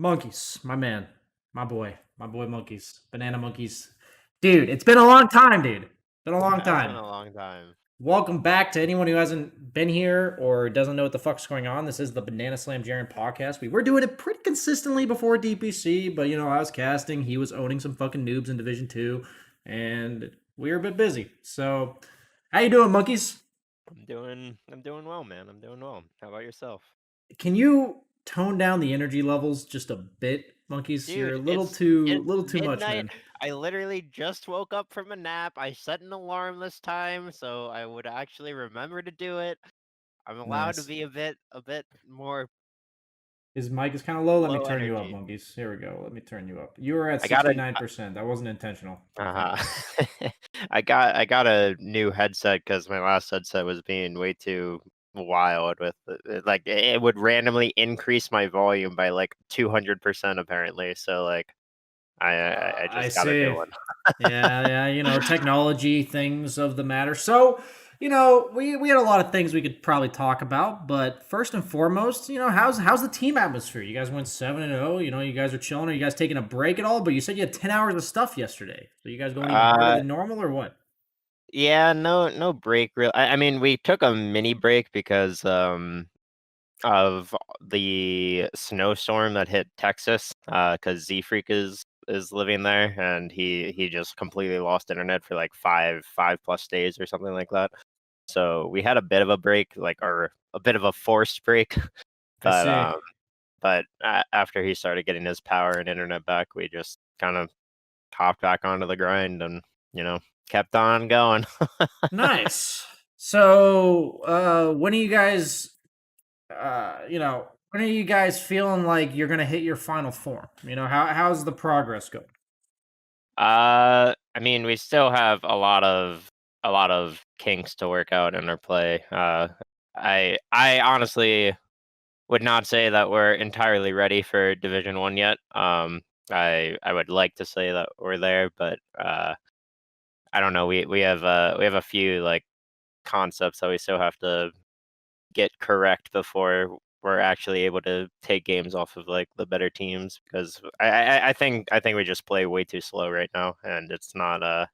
Monkeys, my man, my boy Monkeys, Banana Monkeys. Dude, it's been a long time, dude. Been a It long has been time. a long time. Welcome back to anyone who hasn't been here or doesn't know what the fuck's going on. This is the Banana Slam Jaren podcast. We were doing it pretty consistently before DPC, but I was casting. He was owning some fucking noobs in Division 2, and we were a bit busy. So, how you doing, Monkeys? I'm doing well, man. I'm doing well. How about yourself? Can you tone down the energy levels just a bit, Monkeys? You're a Dude, little too much, midnight. man. I literally just woke up from a nap. I set an alarm this time, so I would actually remember to do it. I'm allowed to Nice. be a bit more His mic is kind of low. Let me low turn you up, energy. Monkeys. Here we go. Let me turn you up. You were at I got a 69%. That wasn't intentional. uh, I got a new headset because my last headset was being way too wild with like it would randomly increase my volume by like 200% apparently. So like I I just got a new see. one. Yeah, technology things of the matter. So, we had a lot of things we could probably talk about, but first and foremost, how's the team atmosphere? You guys went 7-0. You guys are chilling. Are you guys taking a break at all? But you said you had 10 hours of stuff yesterday. So you guys going even harder Uh, than normal or what? yeah, no break real. I mean, we took a mini break because of the snowstorm that hit Texas. Because Z Freak is living there, and he just completely lost internet for like five plus days or something like that. So we had a bit of a break, or a bit of a forced break, I but see. after he started getting his power and internet back, we just kind of hopped back onto the grind and you know kept on going. Nice. So, when are you guys feeling like you're gonna hit your final form? How's the progress going? I mean, we still have a lot of kinks to work out in our play. I honestly would not say that we're entirely ready for Division 1 yet. I would like to say that we're there, but I don't know. We have a few like concepts that we still have to get correct before we're actually able to take games off of like the better teams because I think we just play way too slow right now and it's not I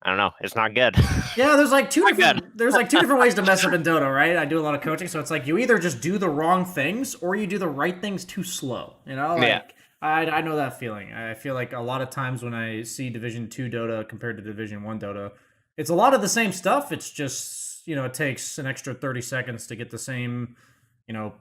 don't know, it's not good. Yeah, there's like two Not good. different ways to mess up in Dota, right? I do a lot of coaching, so it's like you either just do the wrong things or you do the right things too slow. Yeah. I know that feeling. I feel like a lot of times when I see Division 2 Dota compared to Division 1 Dota, it's a lot of the same stuff. It's just, it takes an extra 30 seconds to get the same,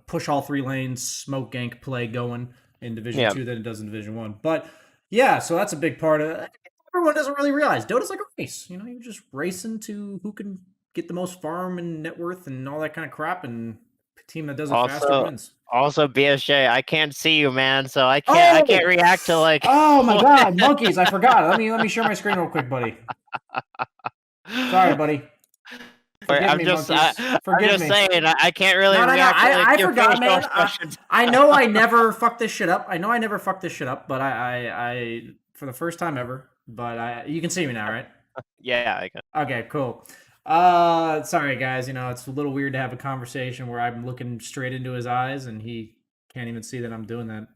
push all three lanes, smoke gank play going in Division Yeah. 2 than it does in Division 1. But yeah, so that's a big part of it. Everyone doesn't really realize Dota's like a race. You're just racing to who can get the most farm and net worth and all that kind of crap, and the team that does it faster Also wins. also BSJ, I can't see you, man, so I can't Oh, react to like oh my God, Monkeys! I forgot. Let me share my screen real quick, buddy. Sorry, buddy. Forgive I'm me, just Monkeys. I'm Forgive just me. saying I can't really No, no, no. react to like I your forgot, facial man. expressions. I know I never fucked this shit up. I know I never fucked this shit up, but I for the first time ever. But you can see me now, right? Yeah, I can. Okay, cool. Sorry guys, it's a little weird to have a conversation where I'm looking straight into his eyes and he can't even see that I'm doing that.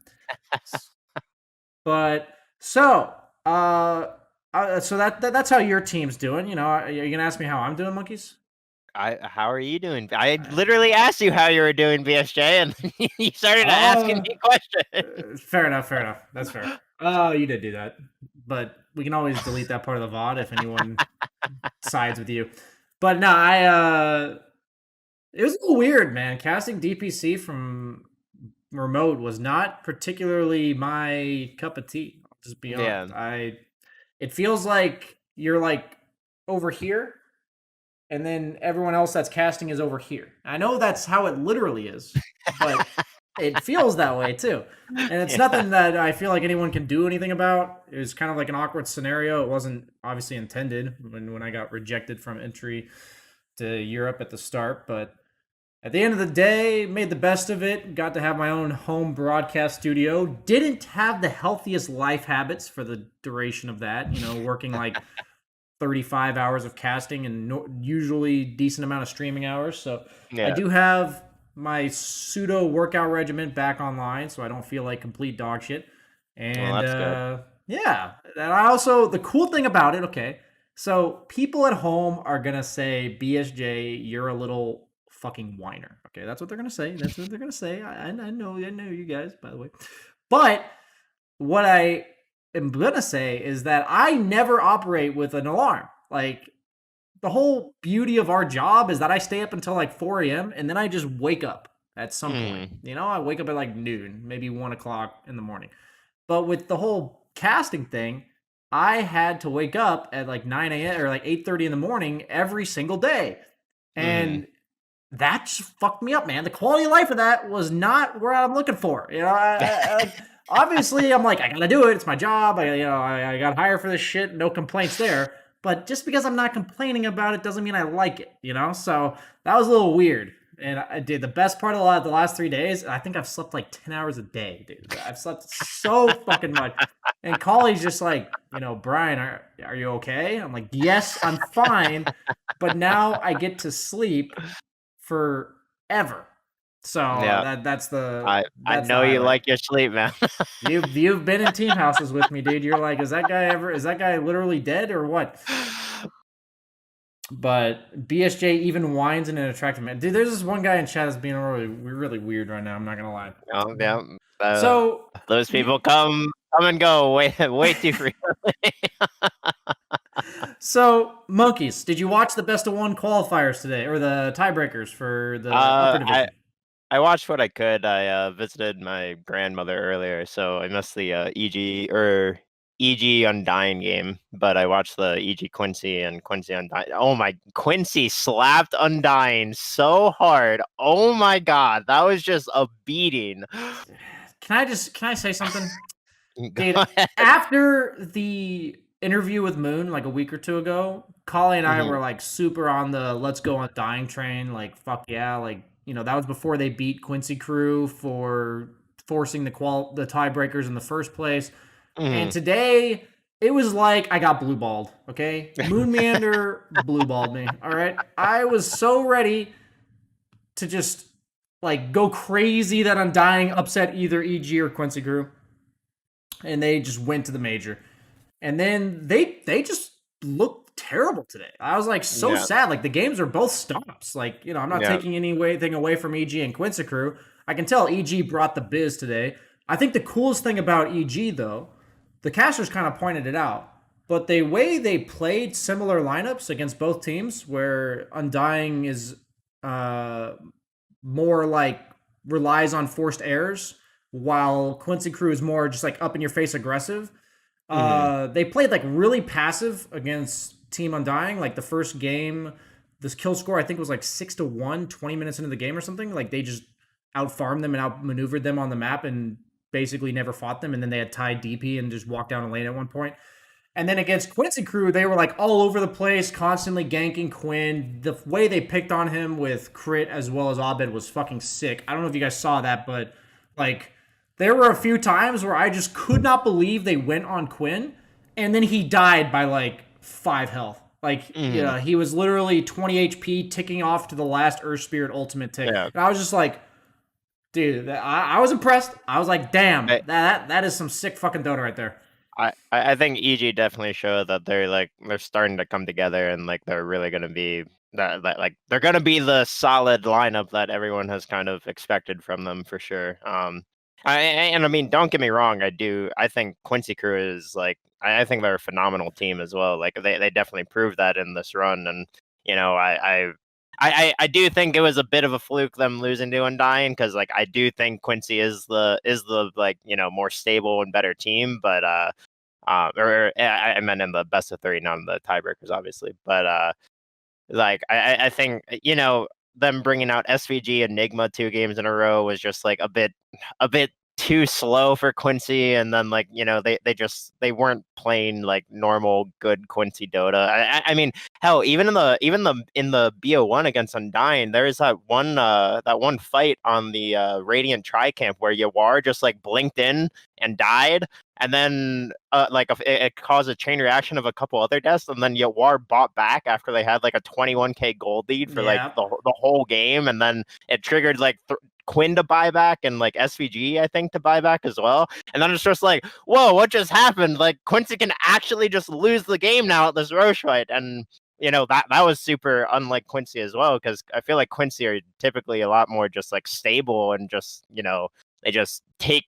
But so, that's how your team's doing. Are you gonna ask me how I'm doing, Monkeys? How are you doing? I Uh, literally asked you how you were doing, BSJ, and then you started asking Oh, me questions. fair enough. Fair enough. That's fair. Oh, you did do that, but we can always delete that part of the VOD if anyone sides with you. But no, it was a little weird, man. Casting DPC from remote was not particularly my cup of tea. I'll just be Yeah. honest. It feels like you're like over here, and then everyone else that's casting is over here. I know that's how it literally is, but it feels that way too. And it's Yeah. nothing that I feel like anyone can do anything about. It was kind of like an awkward scenario. It wasn't obviously intended when I got rejected from entry to Europe at the start, but at the end of the day, made the best of it. Got to have my own home broadcast studio. Didn't have the healthiest life habits for the duration of that. Working like 35 hours of casting and usually decent amount of streaming hours. So I Yeah. do have my pseudo workout regimen back online, so I don't feel like complete dog shit. Well, And that's good. yeah, and I also the cool thing about it. Okay, so people at home are gonna say, BSJ, you're a little fucking whiner. Okay, that's what they're gonna say. That's what they're gonna say. I know you guys, by the way. But what I am gonna say is that I never operate with an alarm. Like, the whole beauty of our job is that I stay up until like 4 a.m. and then I just wake up at some point. Mm. You know, I wake up at like noon, maybe 1 o'clock in the morning. But with the whole casting thing, I had to wake up at like 9 a.m. or like 8:30 in the morning every single day. Mm. And that just fucked me up, man. The quality of life of that was not where I'm looking for. You know, like, obviously I'm like, I gotta do it. It's my job. I got hired for this shit. No complaints there. But just because I'm not complaining about it doesn't mean I like it. You know, so that was a little weird. And I did the best part of the last 3 days. I think I've slept like 10 hours a day, dude. I've slept so fucking much. And Collie's just like, Brian, are you okay? I'm like, yes, I'm fine. But now I get to sleep forever. So Yeah, I that's the know you highlight. like your sleep, man. You've been in team houses with me, dude. You're like, is that guy literally dead or what? But BSJ even whines in an attractive man. Dude, there's this one guy in chat that's being really weird right now. I'm not gonna lie. Yeah, So those you, people come and go way too frequently. Monkeys, did you watch the best of one qualifiers today or the tiebreakers for the upper uh, I division? I watched what I could. I visited my grandmother earlier, so I missed the EG Undying game, but I watched the EG Quincy and Quincy Undying. Oh my, Quincy slapped Undying so hard. Oh my god, that was just a beating. Can I say something? Go Dude, ahead. after the interview with Moon like a week or two ago, Collie and I Mhm, were like super on the let's go on dying train. Like, fuck yeah. Like, that was before they beat Quincy Crew for forcing the tiebreakers in the first place. And mhm. today it was like I got blue balled. Okay. Moon Meander blue balled me. All right. I was so ready to just like go crazy that Undying upset either EG or Quincy Crew. And they just went to the major. And then they just looked terrible today. I was like so Yeah, sad. Like the games are both stops. Like, I'm not yeah. taking anything away from EG and Quincy Crew. I can tell EG brought the biz today. I think the coolest thing about EG though, the casters kind of pointed it out, but the way they played similar lineups against both teams, where Undying is uh more like relies on forced errors, while Quincy Crew is more just like up in your face aggressive. Mhm, They played like really passive against Team Undying. Like the first game, this kill score I think was like 6-1, 20 minutes into the game or something. Like they just outfarmed them and outmaneuvered them on the map and basically never fought them. And then they had tied DP and just walked down a lane at one point. And then against Quincy Crew, they were like all over the place, constantly ganking Quinn. The way they picked on him with Crit as well as Abed was fucking sick. I don't know if you guys saw that, but like there were a few times where I just could not believe they went on Quinn, and then he died by like 5 health. Like, mhm. he was literally 20 HP ticking off to the last Earth Spirit ultimate tick. Yeah. And I was just like, dude, I was impressed. I was like, damn, that is some sick fucking Dota right there. I think EG definitely showed that they're starting to come together and like they're really gonna be that like they're gonna be the solid lineup that everyone has kind of expected from them for sure. And I mean, don't get me wrong, I think Quincy Crew is like I think they're a phenomenal team as well. Like they definitely proved that in this run, and you know I do think it was a bit of a fluke them losing to Undying because like I do think Quincy is the like more stable and better team, but or I meant in the best of three, not in the tiebreakers, obviously. But like I think them bringing out SVG Enigma 2 games in a row was just like a bit too slow for Quincy, and then like they weren't playing like normal good Quincy Dota. I mean, hell, even in the BO1 against Undying, there's that one fight on the Radiant Tri Camp where Yawar just like blinked in and died, and then it caused a chain reaction of a couple other deaths, and then Yawar bought back after they had like a 21k gold lead for like the whole game, and then it triggered like Quinn to buy back and like SVG I think to buy back as well, and then it's just like, whoa, what just happened? Like Quincy can actually just lose the game now at this Roche fight, and that was super unlike Quincy as well, because I feel like Quincy are typically a lot more just like stable and just they just take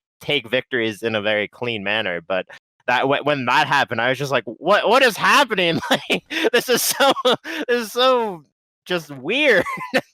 victories in a very clean manner. But that when that happened, I was just like, what is happening? Like this is so just weird.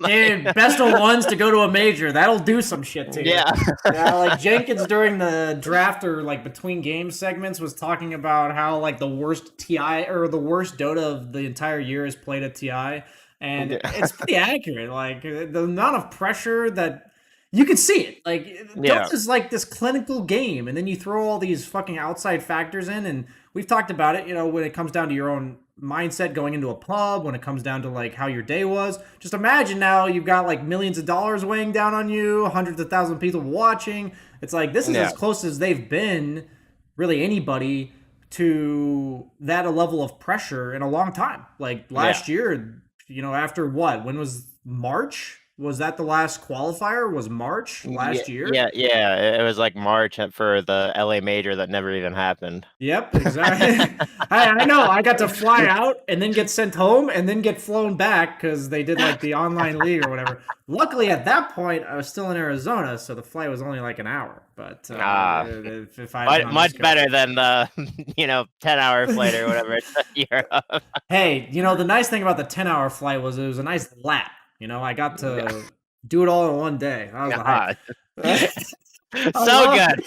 Dude, best of ones to go to a major. That'll do some shit to you. Yeah. Yeah, like Jenkins during the draft or like between game segments was talking about how like the worst TI or the worst Dota of the entire year is played at TI. And it's pretty accurate. Like the amount of pressure that you can see it. Like Dota is like this clinical game, and then you throw all these fucking outside factors in, and we've talked about it, when it comes down to your own mindset going into a pub, when it comes down to like how your day was. Just imagine now you've got like millions of dollars weighing down on you, hundreds of thousands of people watching. It's like this is as close as they've been, really anybody, to that level of pressure in a long time. Like last year, after what? When was March? Was that the last qualifier? Was March last year? Yeah. It was like March for the LA major that never even happened. Yep, exactly. I know. I got to fly out and then get sent home and then get flown back because they did like the online league or whatever. Luckily, at that point, I was still in Arizona, so the flight was only like an hour. But if I much better than the 10-hour flight or whatever to Europe. Hey, the nice thing about the 10-hour flight was it was a nice lap. I got to do it all in one day. That was the hype. So good.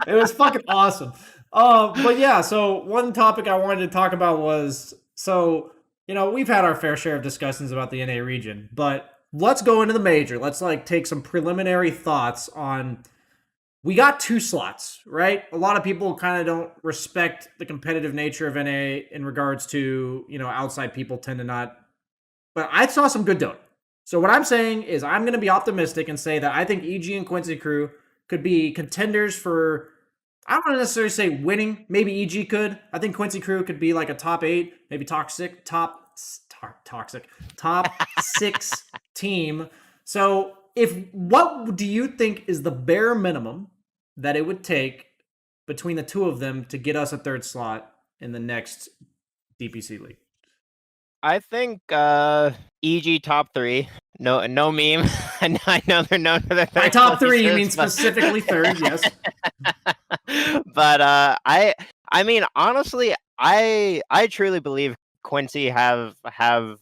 It was fucking awesome. But yeah, so one topic I wanted to talk about was, we've had our fair share of discussions about the NA region, but let's go into the major. Let's take some preliminary thoughts on, we got 2 slots, right? A lot of people kind of don't respect the competitive nature of NA in regards to, outside people tend to not. But I saw some good Dota. So what I'm saying is I'm going to be optimistic and say that I think EG and Quincy Crew could be contenders for, I don't want to necessarily say winning. Maybe EG could. I think Quincy Crew could be like a top 8, maybe top 6 team. So what do you think is the bare minimum that it would take between the two of them to get us a 3rd slot in the next DPC league? I think EG top 3. No meme. I know they're known for their by top 3 you mean specifically 3rd, yes. But I mean honestly, I truly believe Quincy have the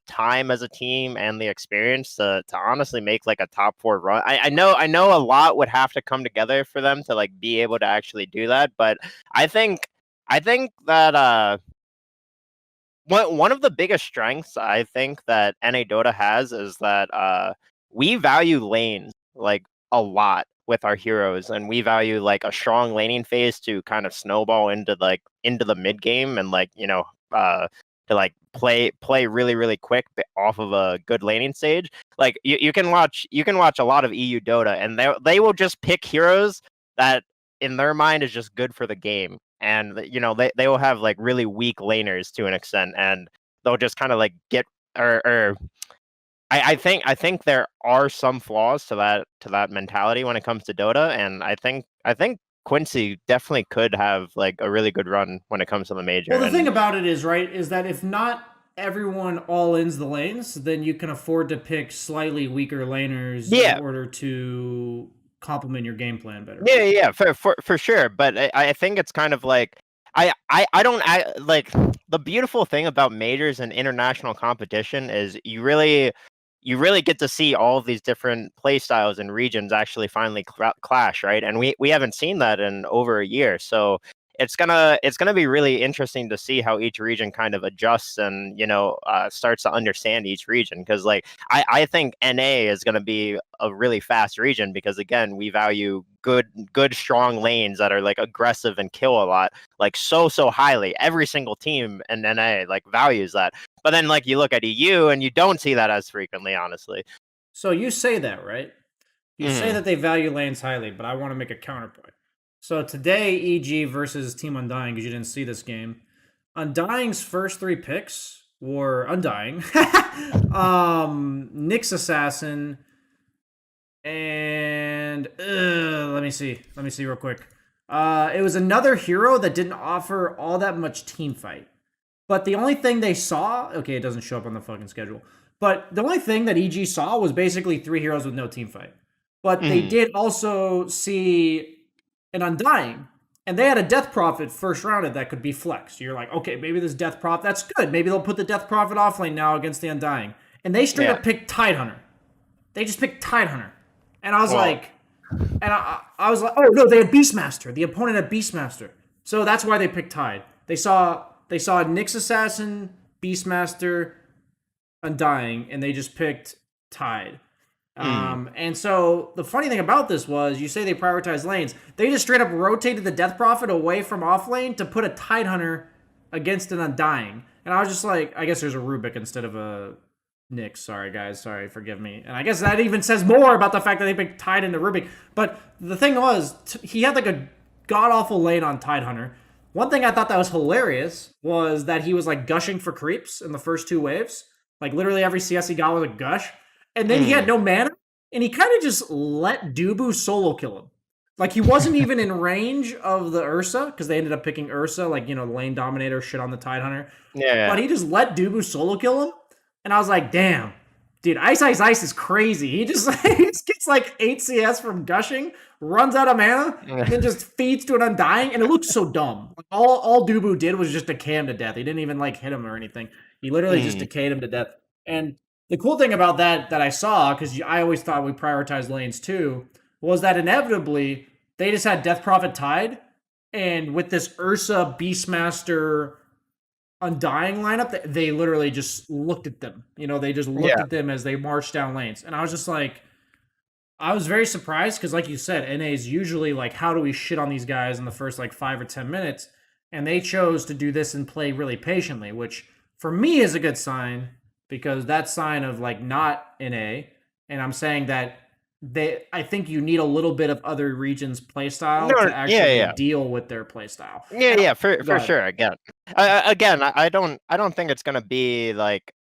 time as a team and the experience to honestly make like a top 4 run. I know a lot would have to come together for them to like be able to actually do that, but I think that one of the biggest strengths I think that NA Dota has is that we value lanes like a lot with our heroes, and we value like a strong laning phase to kind of snowball into the mid game, and to like play really really quick off of a good laning stage. Like you can watch a lot of EU Dota, and they will just pick heroes that in their mind is just good for the game. And they will have like really weak laners to an extent, and they'll just kind of like get I think there are some flaws to that mentality when it comes to Dota, and I think Quincy definitely could have like a really good run when it comes to the major. Well, the thing about it is that if not everyone all ins the lanes, then you can afford to pick slightly weaker laners in order to complement your game plan better. Yeah, for sure. But I think it's kind of like I don't like the beautiful thing about majors and international competition is you really get to see all of these different play styles and regions actually finally clash, right? And we haven't seen that in over a year. So it's gonna be really interesting to see how each region kind of adjusts and starts to understand each region, because like I think NA is gonna be a really fast region because again we value good strong lanes that are like aggressive and kill a lot, like so highly. Every single team in NA like values that, but then like you look at EU and you don't see that as frequently, honestly. So you say that, right? You say Hmm. that they value lanes highly, but I want to make a counterpoint. So today, EG versus Team Undying, because you didn't see this game. Undying's first three picks were Undying, Nyx Assassin, and let me see real quick. It was another hero that didn't offer all that much team fight. But the only thing they saw, okay, it doesn't show up on the fucking schedule. But the only thing that EG saw was basically three heroes with no team fight. But they Hmm. did also see an Undying. And they had a Death Prophet first rounded that could be flexed. You're like, okay, maybe this Death Prophet, that's good. Maybe they'll put the Death Prophet offlane now against the Undying. And they straight Yeah. up picked Tidehunter. They just picked Tidehunter. And I was Well. like, I was like, oh no, they had Beastmaster. The opponent had Beastmaster. So that's why they picked Tide. They saw Nyx Assassin, Beastmaster, Undying, and they just picked Tide. Hmm. And so the funny thing about this was, you say they prioritize lanes. They just straight up rotated the Death Prophet away from off lane to put a Tidehunter against an Undying. And I was just like, I guess there's a Rubik instead of a Nyx. Sorry, guys. Sorry, forgive me. And I guess that even says more about the fact that they picked Tide into Rubik. But the thing was, he had like a god awful lane on Tidehunter. One thing I thought that was hilarious was that he was like gushing for creeps in the first two waves. Like literally every CS he got was a gush. And then he had Hmm. no mana, and he kind of just let Dubu solo kill him. Like he wasn't even in range of the Ursa, because they ended up picking Ursa, like, the lane dominator shit on the Tidehunter. But Yeah. he just let Dubu solo kill him. And I was like, damn, dude, Ice Ice Ice is crazy. He just gets like 8 CS from gushing, runs out of mana, and then just feeds to an Undying, and it looks so dumb. Like, all Dubu did was just decay him to death. He didn't even like hit him or anything. He literally just Hmm. decayed him to death. And the cool thing about that I saw, because I always thought we prioritized lanes too, was that inevitably they just had Death Prophet Tide, and with this Ursa Beastmaster Undying lineup, they literally just looked at them. They just looked Yeah. at them as they marched down lanes, and I was just like, I was very surprised because, like you said, NA is usually like, how do we shit on these guys in the first like 5 or 10 minutes, and they chose to do this and play really patiently, which for me is a good sign because that's sign of like not NA, and I'm saying that I think you need a little bit of other regions' playstyle No. to Yeah. actually Yeah. deal with their playstyle. Yeah, And yeah, for go ahead. sure. Again, I don't think it's gonna be like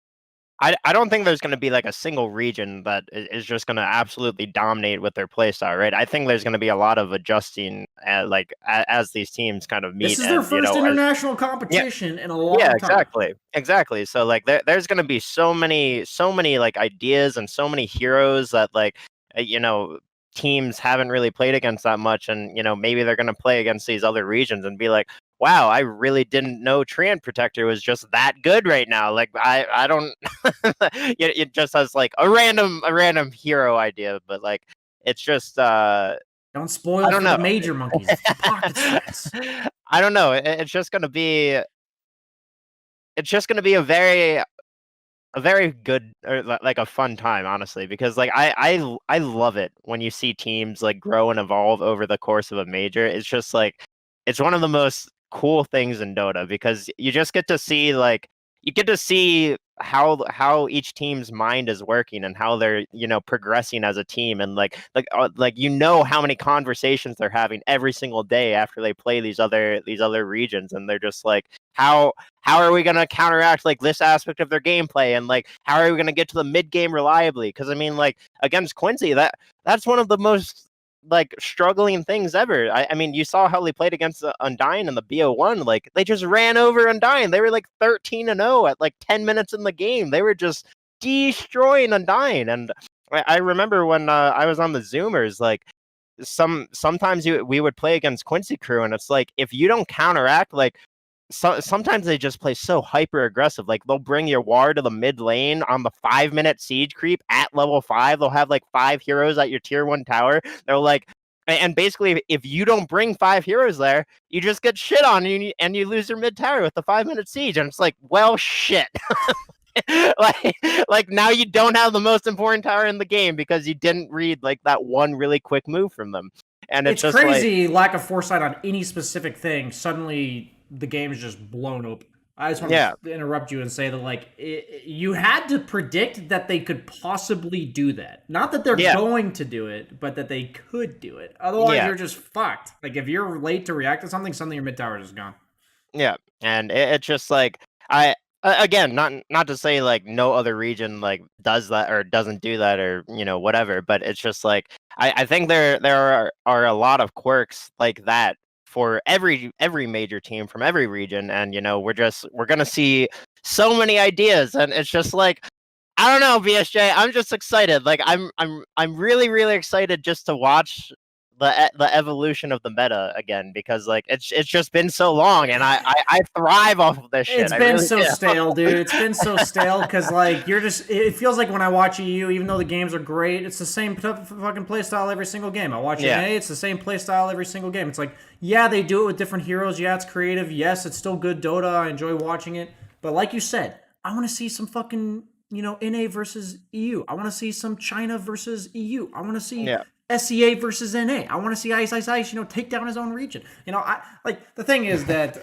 I don't think there's gonna be like a single region that is just gonna absolutely dominate with their playstyle, right? I think there's gonna be a lot of adjusting, like as these teams kind of This meet, is their and first as international yeah, competition in a yeah, long time. exactly. So like there's gonna be so many like ideas and so many heroes that like uh, you know teams haven't really played against that much, and maybe they're gonna play against these other regions and be like, wow, I really didn't know Treant Protector was just that good right now. Like I don't it just has like a random hero idea, but like it's just Don't I spoil don't for the know. major monkeys. It's the pocket strats. I don't know. It's just gonna be a very good, or like a fun time, honestly, because like I love it when you see teams like grow and evolve over the course of a major. It's just like it's one of the most cool things in Dota, because you just get to see like you get to see how each team's mind is working and how they're progressing as a team, and like how many conversations they're having every single day after they play these other regions, and they're just like how are we going to counteract like this aspect of their gameplay, and like how are we going to get to the mid game reliably, because I mean like against Quincy, that's one of the most like struggling things ever. I mean, you saw how they played against Undying in the BO1. Like they just ran over Undying. They were like 13-0 at like 10 minutes in the game. They were just destroying Undying. And I remember when I was on the Zoomers, like sometimes we would play against Quincy crew, and it's like if you don't counteract, like sometimes they just play so hyper aggressive. Like they'll bring your war to the mid lane on the 5-minute siege creep at level 5. They'll have like 5 heroes at your tier 1 tower. They're like And basically, if you don't bring 5 heroes there, you just get shit on and you lose your mid tower with the 5-minute siege. And it's like, well, shit. like, like now you don't have the most important tower in the game because you didn't read like that one really quick move from them. And it's just crazy lack of foresight on any specific thing. Suddenly, the game is just blown open. I just want to interrupt you and say that, like, you had to predict that they could possibly do that. Not that they're going to do it, but that they could do it. Otherwise, you're just fucked. Like, if you're late to react to something, suddenly your mid tower is gone. Yeah, and it's just like again, not to say like no other region like does that or doesn't do that or whatever, but it's just like I think there are a lot of quirks like that for every major team from every region, and we're gonna see so many ideas, and it's just like I don't know, BSJ. I'm just excited. Like I'm really really excited just to watch the evolution of the meta again, because like it's just been so long, and I thrive off of this shit. It's been so stale, dude. It's been so stale because like it feels like when I watch EU, even though the games are great, it's the same fucking playstyle every single game. I watch NA, it's the same playstyle every single game. It's like, yeah, they do it with different heroes. Yeah, it's creative. Yes, it's still good Dota. I enjoy watching it. But like you said, I want to see some fucking NA versus EU. I want to see some China versus EU. I want to see SEA versus NA. I want to see Ice, take down his own region. I like the thing is that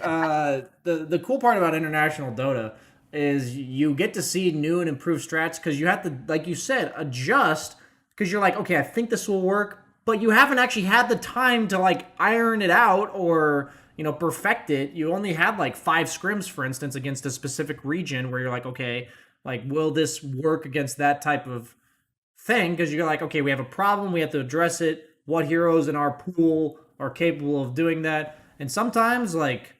the cool part about international Dota is you get to see new and improved strats because you have to, like you said, adjust because you're like, okay, I think this will work, but you haven't actually had the time to like iron it out or perfect it. You only had like 5 scrims, for instance, against a specific region where you're like, okay, like will this work against that type of thing, because you're like, okay, we have a problem, we have to address it. What heroes in our pool are capable of doing that? And sometimes, like,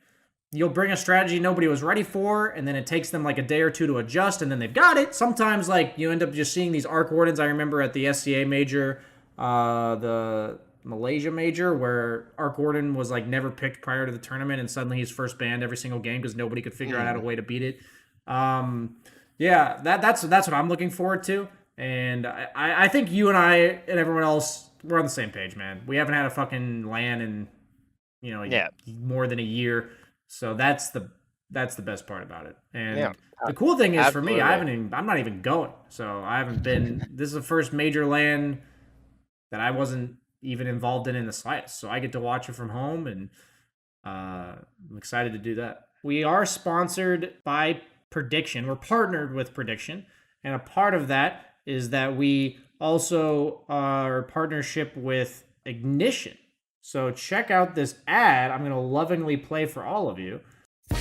you'll bring a strategy nobody was ready for, and then it takes them like a day or two to adjust, and then they've got it. Sometimes, like, you end up just seeing these Arc Wardens. I remember at the SCA major, the Malaysia major, where Arc Warden was like never picked prior to the tournament, and suddenly he's first banned every single game because nobody could figure out a way to beat it. That's what I'm looking forward to. And I think you and I and everyone else, we're on the same page, man. We haven't had a fucking LAN in, more than a year. So that's the best part about it. And the cool thing is for me, I'm not even going. So I haven't been. This is the first major LAN that I wasn't even involved in the slightest. So I get to watch it from home, and I'm excited to do that. We are sponsored by Prediction. We're partnered with Prediction, and a part of that is that we also are partnership with Ignition. So check out this ad I'm going to lovingly play for all of you.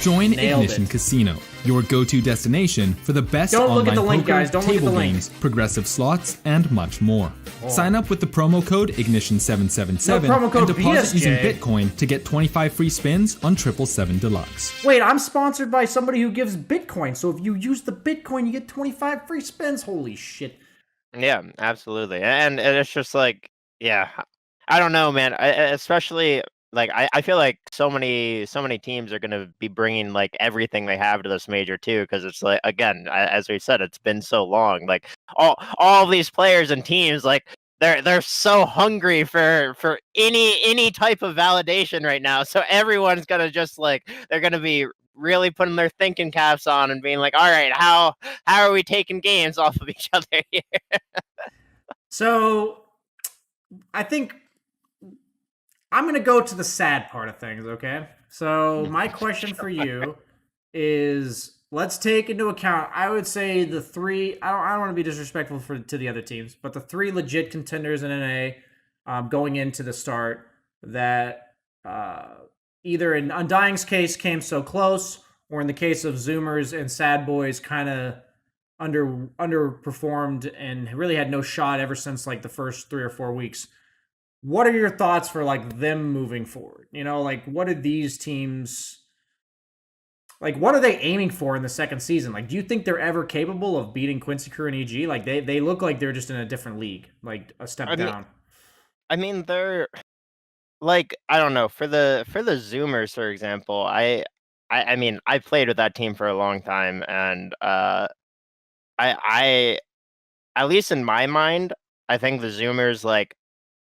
Join Ignition Casino, your go-to destination for the best online poker, table games, progressive slots, and much more. Sign up with the promo code Ignition777 and deposit using Bitcoin to get 25 free spins on 777 Deluxe. Wait, I'm sponsored by somebody who gives Bitcoin, so if you use the Bitcoin, you get 25 free spins. Holy shit. Yeah, absolutely. And it's just like, I don't know, man. Especially like I feel like so many teams are going to be bringing like everything they have to this major too, because it's like, again, as we said, it's been so long. Like all these players and teams, like they're so hungry for any type of validation right now. So everyone's gonna just like, they're gonna be really putting their thinking caps on and being like, all right, how are we taking games off of each other here? So I think I'm going to go to the sad part of things, okay? So my question for you is, let's take into account, I would say the 3, I don't want to be disrespectful to the other teams, but the 3 legit contenders in NA going into the start that either in Undying's case came so close, or in the case of Zoomers and Sad Boys kind of underperformed and really had no shot ever since like the first 3 or 4 weeks. What are your thoughts for like them moving forward? Like what are these teams, like what are they aiming for in the second season? Like, do you think they're ever capable of beating Quincy Crew and EG? Like they look like they're just in a different league, like a step down. I mean, they're like, I don't know, for the Zoomers, for example, I mean, I played with that team for a long time, and I at least in my mind, I think the Zoomers, like,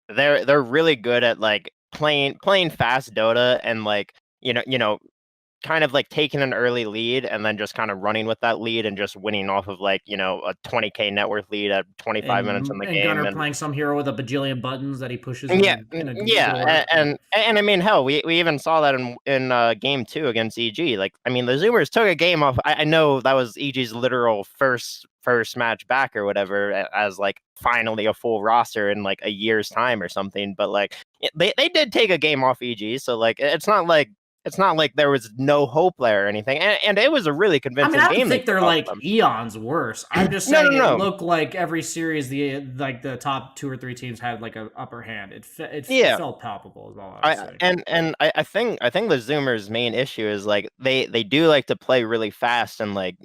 they're really good at like playing fast Dota and like kind of like taking an early lead and then just kind of running with that lead and just winning off of like a 20k net worth lead at 25 minutes in the game. Gunnar playing some hero with a bajillion buttons that he pushes. Yeah, and I mean, hell, we even saw that in game 2 against EG. Like, I mean, the Zoomers took a game off. I know that was EG's literal first match back or whatever, as like finally a full roster in like a year's time or something. But like, they did take a game off EG, so like it's not like there was no hope there or anything, and it was a really convincing game. I don't think they're like eons worse. I'm just saying it looked like every series the top 2 or 3 teams had like an upper hand. It felt palpable as well. And I think the Zoomers' main issue is like they do like to play really fast and like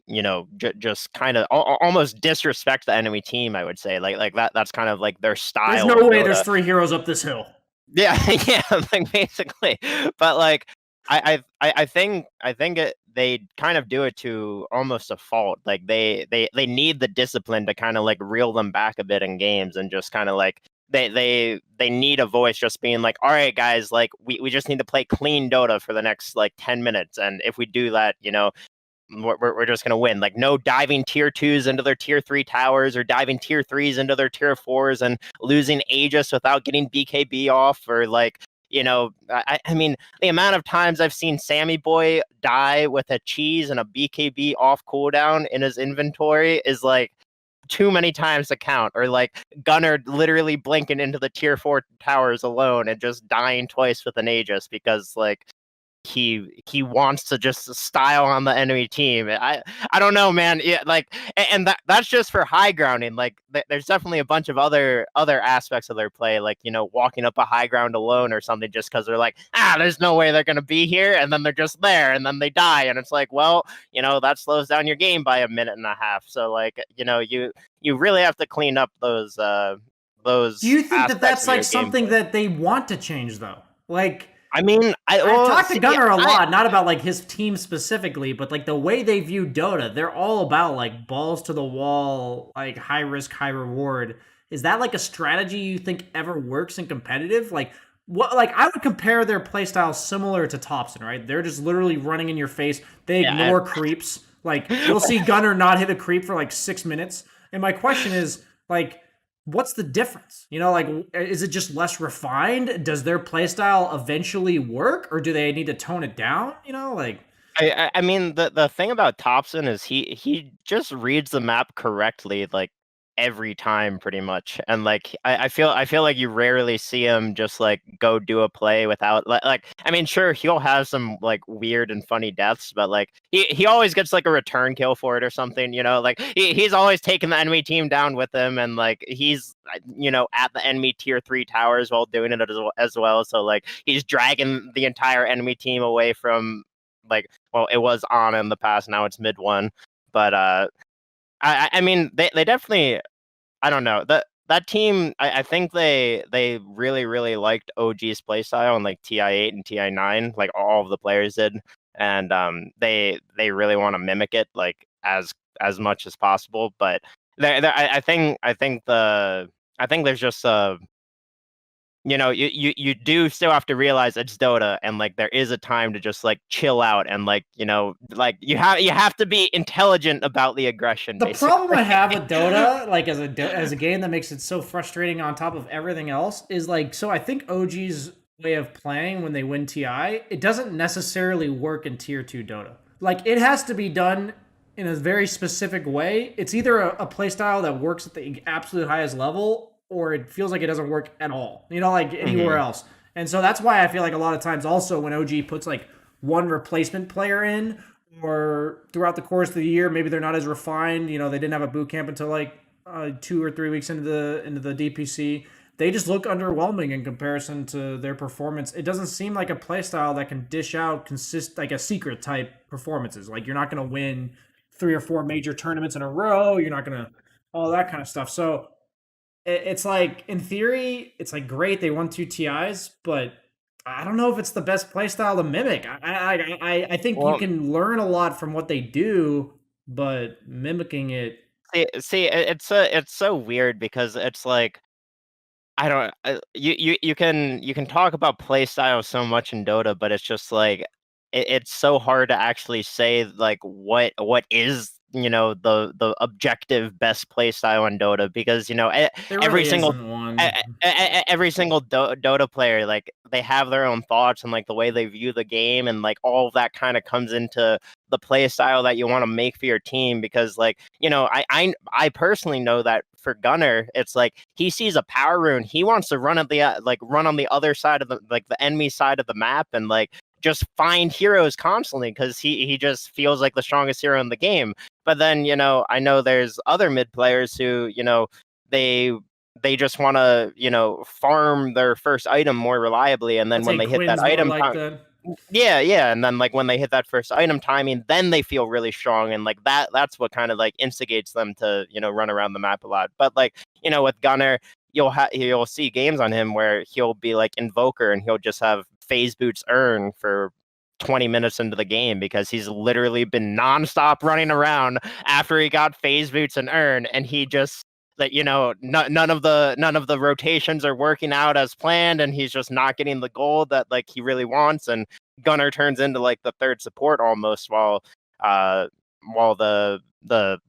just kind of almost disrespect the enemy team. I would say like that's kind of like their style. There's no way there's 3 heroes up this hill. Yeah, like basically, but like. I think they kind of do it to almost a fault. Like they need the discipline to kind of like reel them back a bit in games and just kind of like they need a voice just being like, all right, guys, like we just need to play clean Dota for the next like 10 minutes. And if we do that, we're just going to win. Like no diving tier 2s into their tier 3 towers or diving tier 3s into their tier 4s and losing Aegis without getting BKB off or like, I mean, the amount of times I've seen Sammy Boy die with a cheese and a BKB off cooldown in his inventory is like too many times to count. Or like Gunnar literally blinking into the tier 4 towers alone and just dying twice with an Aegis because like he wants to just style on the enemy team. I don't know, man. Yeah, like, and that's just for high grounding. Like, there's definitely a bunch of other aspects of their play, like walking up a high ground alone or something, just because they're like, there's no way they're gonna be here, and then they're just there, and then they die, and it's like, well, that slows down your game by a minute and a half. So like, you really have to clean up those. Do you think that's like something that they want to change though? Like. I mean, I've talked to Gunnar a lot, not about like his team specifically, but like the way they view Dota, they're all about like balls to the wall, like high risk, high reward. Is that like a strategy you think ever works in competitive? Like what? Like I would compare their playstyle similar to Thompson, right? They're just literally running in your face. They ignore creeps. Like you'll see Gunnar not hit a creep for like 6 minutes. And my question is like, what's the difference? Like, is it just less refined? Does their playstyle eventually work, or do they need to tone it down? Like. I mean, the thing about Thompson is he just reads the map correctly, like every time pretty much. And like I feel like you rarely see him just like go do a play without like I mean, sure, he'll have some like weird and funny deaths, but like he always gets like a return kill for it or something, like he's always taking the enemy team down with him, and like he's at the enemy tier 3 towers while doing it as well. So like he's dragging the entire enemy team away from like, well, it was on in the past, now it's mid 1, but I mean, they definitely, I don't know, that team, I think they really, really liked OG's playstyle on like TI8 and TI9, like all of the players did, and they really want to mimic it like as much as possible. But I think there's just you do still have to realize it's Dota, and like there is a time to just like chill out, and like like you have to be intelligent about the aggression. The problem I have with Dota, like as a game that makes it so frustrating on top of everything else, is like, so I think OG's way of playing when they win TI, it doesn't necessarily work in tier 2 Dota. Like it has to be done in a very specific way. It's either a playstyle that works at the absolute highest level, or it feels like it doesn't work at all, like anywhere else. And so that's why I feel like a lot of times also when OG puts like one replacement player in, or throughout the course of the year, maybe they're not as refined, they didn't have a boot camp until like 2 or 3 weeks into the DPC. They just look underwhelming in comparison to their performance. It doesn't seem like a playstyle that can dish out like a secret type performances. Like you're not going to win 3 or 4 major tournaments in a row. You're not going to, all that kind of stuff. So it's like, in theory, it's like great they won 2 TIs, but I don't know if it's the best playstyle to mimic. I think you can learn a lot from what they do, but mimicking it. See, it's so weird because it's like don't. You can talk about play style so much in Dota, but it's just like it's so hard to actually say like what is the objective best play style in Dota, because every really single isn't one. every single Dota player, like, they have their own thoughts and like the way they view the game, and like all of that kind of comes into the play style that you want to make for your team. Because like I personally know that for Gunnar, it's like he sees a power rune, he wants to run at the run on the other side of the enemy side of the map, and like just find heroes constantly, because he just feels like the strongest hero in the game. But then I know there's other mid players who they just want to farm their first item more reliably, and then I'd when say they hit that Quinn's more item like that. yeah, and then like when they hit that first item timing, then they feel really strong, and like that's what kind of like instigates them to run around the map a lot. But like with Gunnar, you'll see games on him where he'll be like Invoker, and he'll just have phase boots earn for 20 minutes into the game, because he's literally been nonstop running around after he got phase boots and earn, and he just that none of the rotations are working out as planned, and he's just not getting the gold that like he really wants, and Gunnar turns into like the third support almost, while the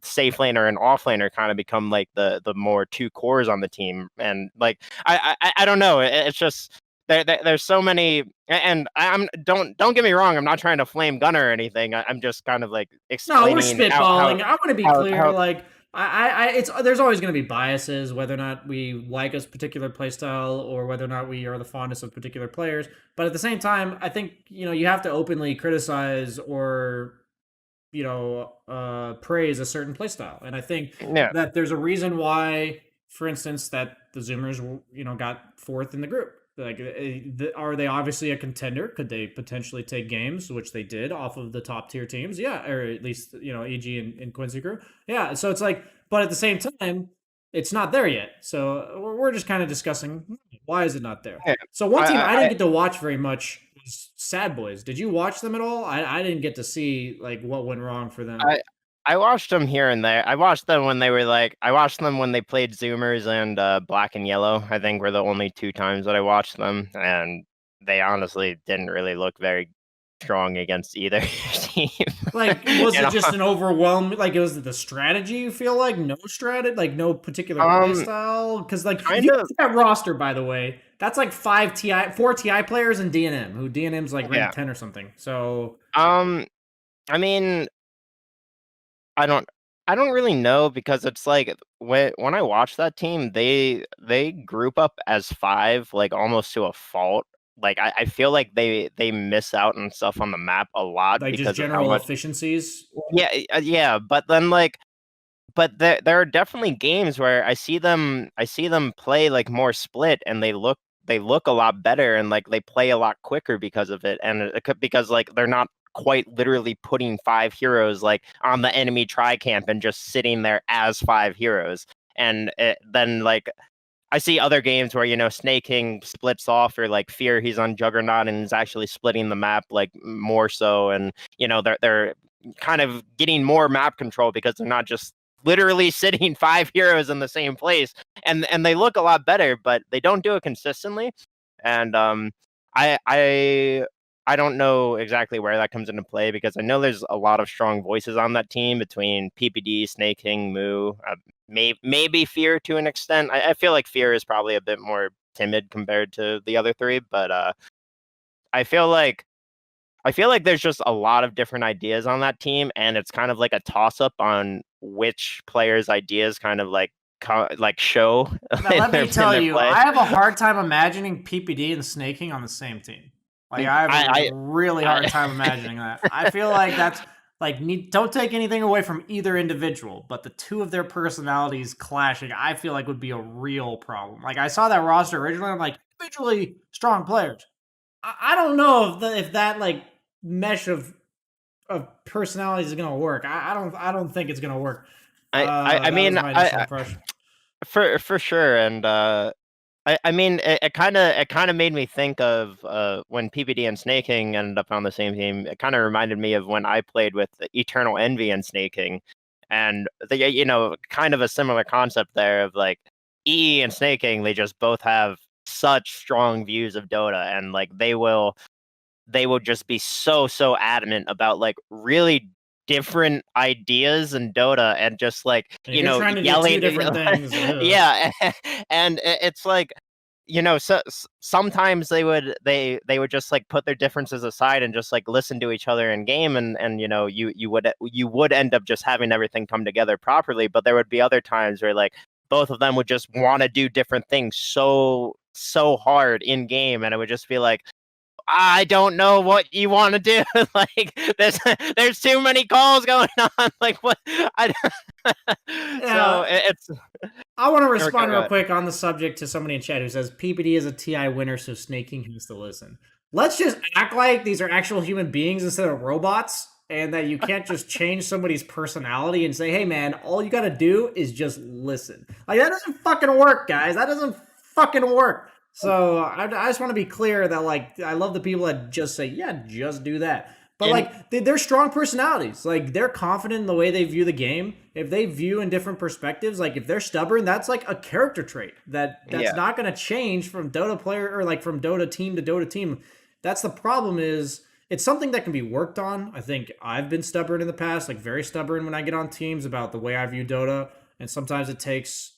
safe laner and off laner kind of become like the more two cores on the team. And like I don't know, it's just there's so many, and don't get me wrong, I'm not trying to flame Gunnar or anything. I'm just kind of like explaining. No, we're spitballing. I want to be clear. How, like there's always going to be biases, whether or not we like a particular playstyle or whether or not we are the fondest of particular players. But at the same time, I think you have to openly criticize or praise a certain playstyle. And I think that there's a reason why, for instance, that the Zoomers got fourth in the group. Like, are they obviously a contender? Could they potentially take games, which they did, off of the top tier teams? Yeah, or at least EG and Quincy crew. Yeah, so it's like, but at the same time, it's not there yet. So we're just kind of discussing why is it not there. Yeah. So one team I didn't get to watch very much was Sad Boys. Did you watch them at all? I didn't get to see like what went wrong for them. I watched them here and there. I watched them when they played Zoomers and Black and Yellow. I think were the only two times that I watched them, and they honestly didn't really look very strong against either team. Like, was it just an overwhelming? Like, was it the strategy? You feel like no strategy, like no particular play style? Because like, if you look at that roster, by the way, that's like 4 TI players and DNM, who DNM's like rank 10 or something. So, I mean, I don't really know, because it's like when I watch that team, they group up as 5, like almost to a fault. Like I feel like they miss out on stuff on the map a lot, like because just general efficiencies. Yeah, but then like, but there are definitely games where I see them play like more split, and they look a lot better, and like they play a lot quicker because of it, and because like they're not quite literally putting 5 heroes like on the enemy tri-camp and just sitting there as 5 heroes. And then like I see other games where Snake King splits off, or like Fear, he's on Juggernaut and is actually splitting the map like more so, and they're kind of getting more map control, because they're not just literally sitting 5 heroes in the same place, and they look a lot better, but they don't do it consistently. And I don't know exactly where that comes into play, because I know there's a lot of strong voices on that team between PPD, Snake King, Moo, maybe Fear to an extent. I feel like Fear is probably a bit more timid compared to the other 3, but I feel like there's just a lot of different ideas on that team, and it's kind of like a toss-up on which players' ideas kind of like show. Now, let me tell you, I have a hard time imagining PPD and Snake King on the same team. Like, I have a really hard time imagining that. I feel like that's like, don't take anything away from either individual, but the two of their personalities clashing, I feel like would be a real problem. Like, I saw that roster originally, I'm like, individually strong players. I don't know if that like mesh of personalities is gonna work. I don't think it's gonna work. I mean, for sure, and I mean, it kind of made me think of when PPD and Snake King ended up on the same team. It kind of reminded me of when I played with Eternal Envy and Snake King, and kind of a similar concept there of like EE and Snake King, they just both have such strong views of Dota, and like they will just be so adamant about like really different ideas in Dota, and just like trying to yelling do two different things. yeah, and it's like so sometimes they would just like put their differences aside and just like listen to each other in game, and you would end up just having everything come together properly. But there would be other times where like both of them would just want to do different things so hard in game, and it would just be like, I don't know what you want to do. Like there's too many calls going on. Like what? So it's. I want to respond real quick on the subject to somebody in chat who says PPD is a TI winner, so Snake King has to listen. Let's just act like these are actual human beings instead of robots, and that you can't just change somebody's personality and say, hey man, all you gotta do is just listen. Like, that doesn't fucking work, guys. That doesn't fucking work. So I just want to be clear that, like, I love the people that just say, yeah, just do that. But like, they're strong personalities. Like, they're confident in the way they view the game. If they view in different perspectives, like if they're stubborn, that's like a character trait that's not going to change from Dota player, or like from Dota team to Dota team. That's the problem. Is it's something that can be worked on. I think I've been stubborn in the past, like very stubborn when I get on teams about the way I view Dota, and sometimes it takes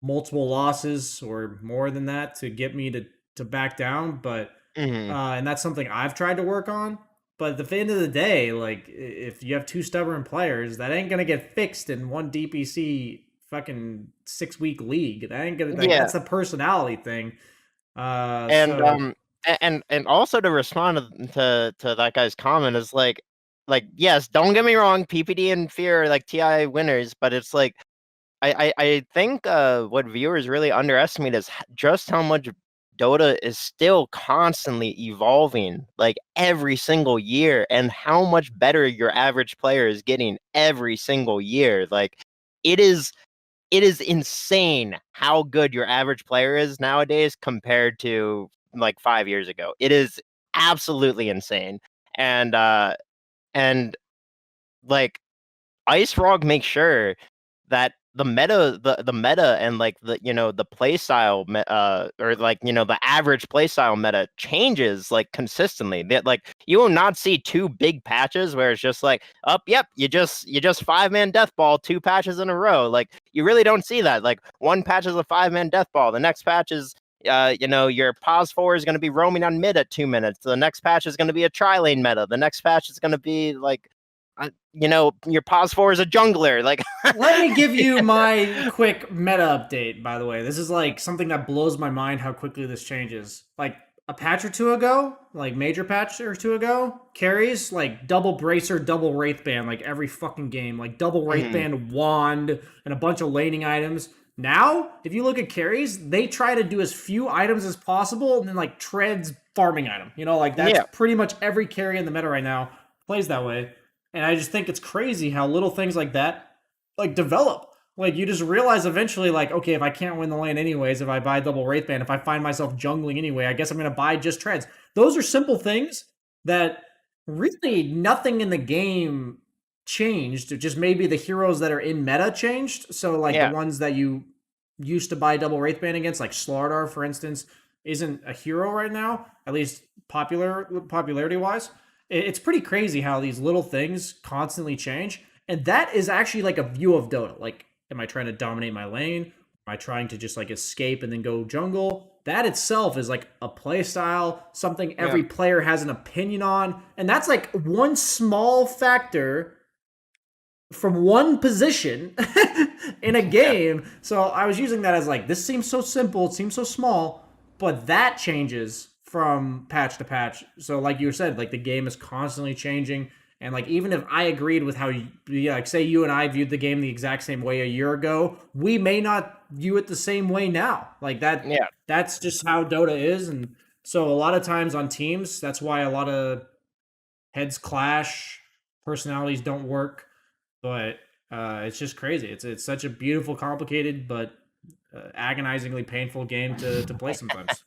multiple losses or more than that to get me to back down. But and that's something I've tried to work on. But at the end of the day, like, if you have two stubborn players, that ain't gonna get fixed in one DPC fucking 6-week league. That ain't gonna. Like, that's a personality thing. And also to respond to that guy's comment is like yes, don't get me wrong, PPD and Fear are like TI winners, but it's like I think what viewers really underestimate is just how much Dota is still constantly evolving, like every single year, and how much better your average player is getting every single year. Like it is insane how good your average player is nowadays compared to like 5 years ago. It is absolutely insane. And like Ice Frog makes sure that the meta and like the play style or like the average play style meta changes like consistently. That like you will not see two big patches where it's just like, yep, you just 5-man death ball 2 patches in a row. Like you really don't see that. Like one patch is a 5-man death ball, the next patch is your pause 4 is going to be roaming on mid at 2 minutes, the next patch is going to be a tri-lane meta, the next patch is going to be like your pause 4 is a jungler. Like, let me give you my quick meta update, by the way. This is like something that blows my mind how quickly this changes. Like a patch or two ago, like major patch or two ago, carries like double bracer, double wraith band, like every fucking game, like double wraith band, wand, and a bunch of laning items. Now, if you look at carries, they try to do as few items as possible, and then like treads farming item. Like that's pretty much every carry in the meta right now plays that way. And I just think it's crazy how little things like that like develop. Like you just realize eventually, like, okay, if I can't win the lane anyways, if I buy double wraith band, if I find myself jungling anyway, I guess I'm gonna buy just treads. Those are simple things that really nothing in the game changed. Just maybe the heroes that are in meta changed. So like the ones that you used to buy double wraith band against, like Slardar, for instance, isn't a hero right now, at least popularity wise. It's pretty crazy how these little things constantly change. And that is actually like a view of Dota. Like, am I trying to dominate my lane? Am I trying to just like escape and then go jungle? That itself is like a play style, something every player has an opinion on. And that's like one small factor from one position in a game. So I was using that as like, this seems so simple, it seems so small, but that changes from patch to patch. So like you said, like the game is constantly changing. And like, even if I agreed with how like say you and I viewed the game the exact same way a year ago, we may not view it the same way now. Like that, that's just how Dota is. And so a lot of times on teams, that's why a lot of heads clash, personalities don't work. But it's just crazy. It's such a beautiful, complicated, but agonizingly painful game to play sometimes.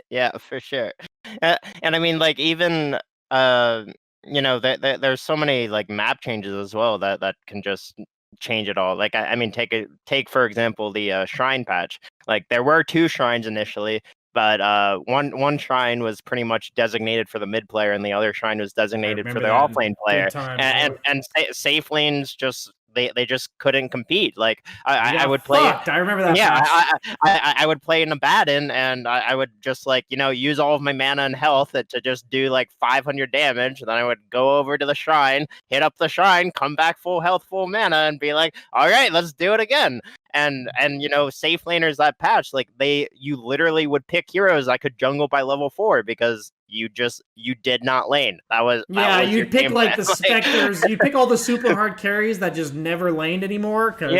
Yeah, for sure. And I mean, like, even there's so many like map changes as well that can just change it all. Like I mean, take for example the shrine patch. Like there were 2 shrines initially, but one shrine was pretty much designated for the mid player, and the other shrine was designated for the off lane player. And safe lanes just they just couldn't compete. Like I would play. Fucked. I remember that. Yeah, I would play in a Abaddon, and I would just like use all of my mana and health to just do like 500 damage. And then I would go over to the shrine, hit up the shrine, come back full health, full mana, and be like, all right, let's do it again. And safe laners that patch, like you literally would pick heroes that could jungle by level 4 because you did not lane. You'd pick like the specters. You'd pick all the super hard carries that just never laned anymore. Cause,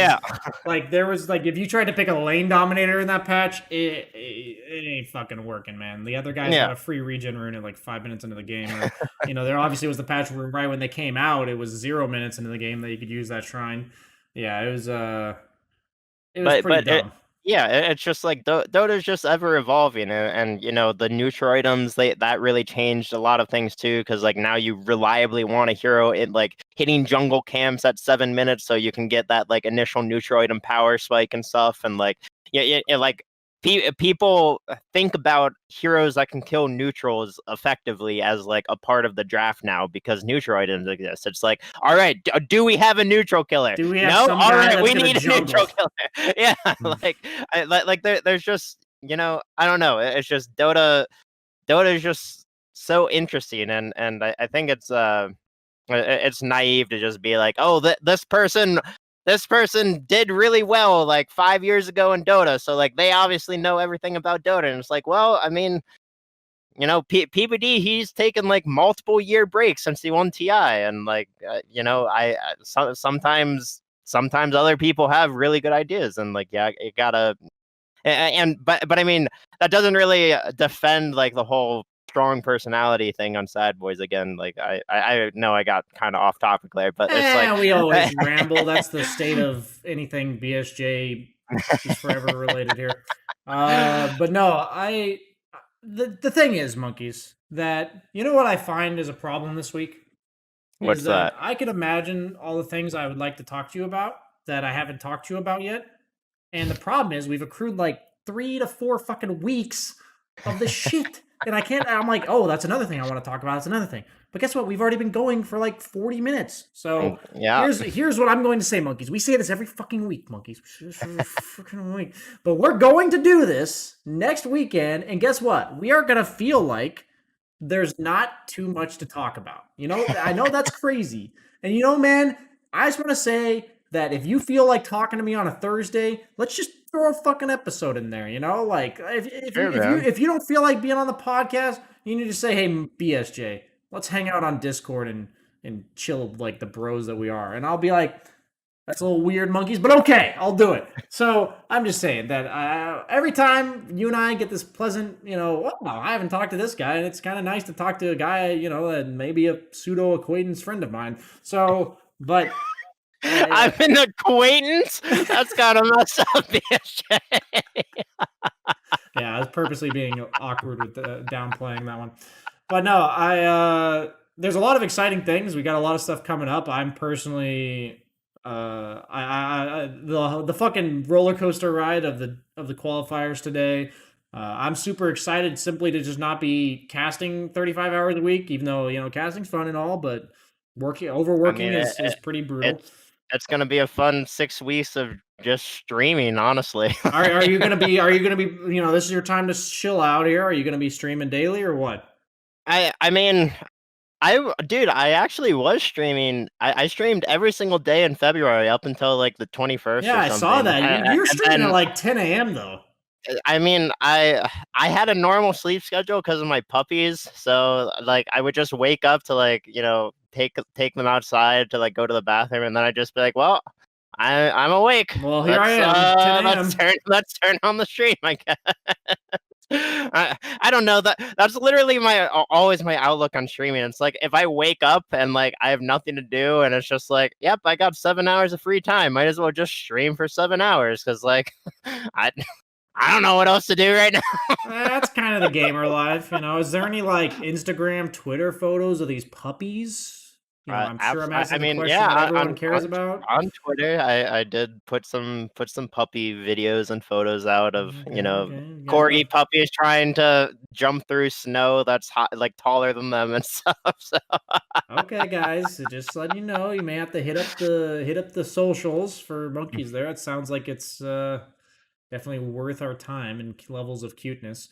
like there was like if you tried to pick a lane dominator in that patch, it ain't fucking working, man. The other guys got a free regen rune at like 5 minutes into the game. Or, there obviously was the patch where right when they came out, it was 0 minutes into the game that you could use that shrine. Yeah, it was pretty dumb. It's just like Dota's just ever evolving, and the neutral items that really changed a lot of things too, because like now you reliably want a hero in like hitting jungle camps at 7 minutes, so you can get that like initial neutral item power spike and stuff, and like like people think about heroes that can kill neutrals effectively as like a part of the draft now because neutral items exist. It's like, all right, do we have a neutral killer? Do we have all right, we need a neutral killer. Yeah, there's just I don't know. It's just Dota is just so interesting, and I think it's naive to just be like, oh, this person did really well like 5 years ago in Dota, so like they obviously know everything about Dota. And it's like, well, I mean, PBD, he's taken like multiple year breaks since he won TI, and like sometimes other people have really good ideas, and like it gotta but I mean that doesn't really defend like the whole strong personality thing on Sad Boys again. Like I know I got kind of off topic there, but it's like we always ramble. That's the state of anything BSJ Monkeys-Forever related here. But no, the thing is, Monkeys, that what I find is a problem this week. What's that? I could imagine all the things I would like to talk to you about that I haven't talked to you about yet. And the problem is we've accrued like 3 to 4 fucking weeks of this shit. And I'm like, oh, that's another thing I want to talk about. That's another thing. But guess what? We've already been going for like 40 minutes. So here's what I'm going to say, Monkeys. We say this every fucking week, Monkeys. Fucking week. But we're going to do this next weekend. And guess what? We are going to feel like there's not too much to talk about. I know that's crazy. And man, I just want to say that if you feel like talking to me on a Thursday, let's just throw a fucking episode in there, like if you don't feel like being on the podcast, you need to say, hey, BSJ, let's hang out on Discord and chill like the bros that we are. And I'll be like, that's a little weird, Monkeys, but okay, I'll do it. So I'm just saying that every time you and I get this pleasant, well, I haven't talked to this guy, and it's kind of nice to talk to a guy, that maybe a pseudo acquaintance friend of mine. So, but I'm an acquaintance? That's gotta mess up, BSJ. Yeah, I was purposely being awkward with downplaying that one. But no, there's a lot of exciting things. We got a lot of stuff coming up. I'm personally the fucking roller coaster ride of the qualifiers today. I'm super excited simply to just not be casting 35 hours a week, even though casting's fun and all, but overworking is pretty brutal. It's gonna be a fun 6 weeks of just streaming, honestly. Are you gonna be this is your time to chill out here? Are you gonna be streaming daily or what? I actually was streaming. I streamed every single day in February up until like the 21st. Yeah, or I saw that. You're streaming at like 10 a.m. though. I mean, I had a normal sleep schedule because of my puppies, so like I would just wake up to like take them outside to like go to the bathroom, and then I'd just be like, well, I'm awake. Well, here I am. Let's turn on the stream, I guess. I don't know, that's literally always my outlook on streaming. It's like if I wake up and like I have nothing to do, and it's just like, yep, I got 7 hours of free time, might as well just stream for 7 hours, because like I don't know what else to do right now. That's kind of the gamer life, Is there any like Instagram, Twitter photos of these puppies? I'm sure I'm asking I the mean, question yeah, that everyone cares about. on Twitter, I did put some puppy videos and photos out of corgi puppies trying to jump through snow that's hot, like taller than them and stuff. So. Okay, guys, so just letting you know, you may have to hit up the socials for monkeys. There, it sounds like it's definitely worth our time and levels of cuteness.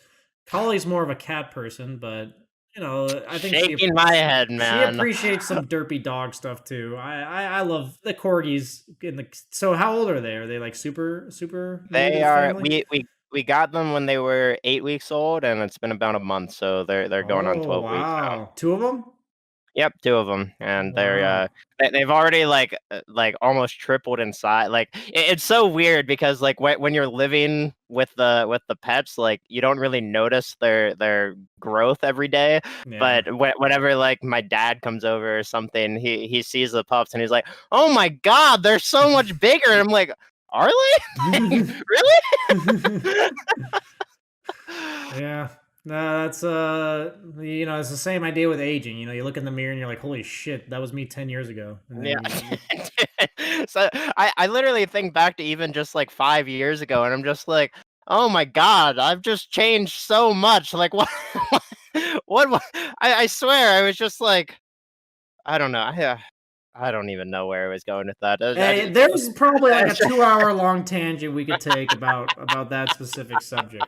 Collie's more of a cat person, but I think shaking my head, man. She appreciates some derpy dog stuff too. I love the corgis. So how old are they? Are they like super new to the family? We got them when they were 8 weeks old, and it's been about a month, so they're going on 12 weeks now. 2 of them? Yep, 2 of them, and Wow. they've already like almost tripled in size. Like it's so weird because like when you're living with the pets, like you don't really notice their growth every day. Yeah. But whenever like my dad comes over or something, he sees the pups and he's like, "Oh my God, they're so much bigger!" And I'm like, "Are they? Really?" Yeah. No, that's it's the same idea with aging. You look in the mirror and you're like, "Holy shit, that was me 10 years ago." And then So I literally think back to even just like 5 years ago, and I'm just like, "Oh my God, I've just changed so much." Like what? What? I swear, I was just like, I don't know. I don't even know where I was going with that. Hey, there's probably like a 2-hour long tangent we could take about that specific subject.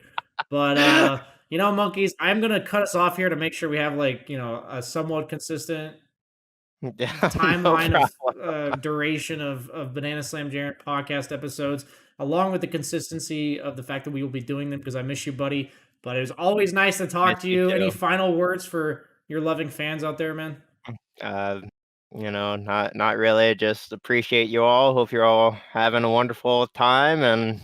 But monkeys, I'm gonna cut us off here to make sure we have like a somewhat consistent timeline of duration of Banana Slam Jarrett podcast episodes, along with the consistency of the fact that we will be doing them because I miss you, buddy. But it was always nice to talk to you. Any final words for your loving fans out there, man? Not really. Just appreciate you all. Hope you're all having a wonderful time and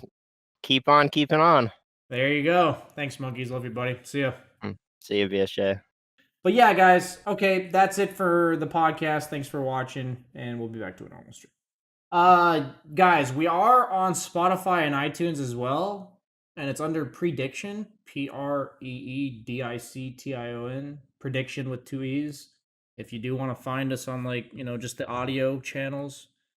keep on keeping on. There you go. Thanks, monkeys. Love you, buddy. See ya. See you, BSJ. But yeah, guys. Okay, that's it for the podcast. Thanks for watching, and we'll be back to a normal stream. Guys, we are on Spotify and iTunes as well, and it's under Prediction, Preediction, Prediction with 2 E's. If you do want to find us on just the audio channels,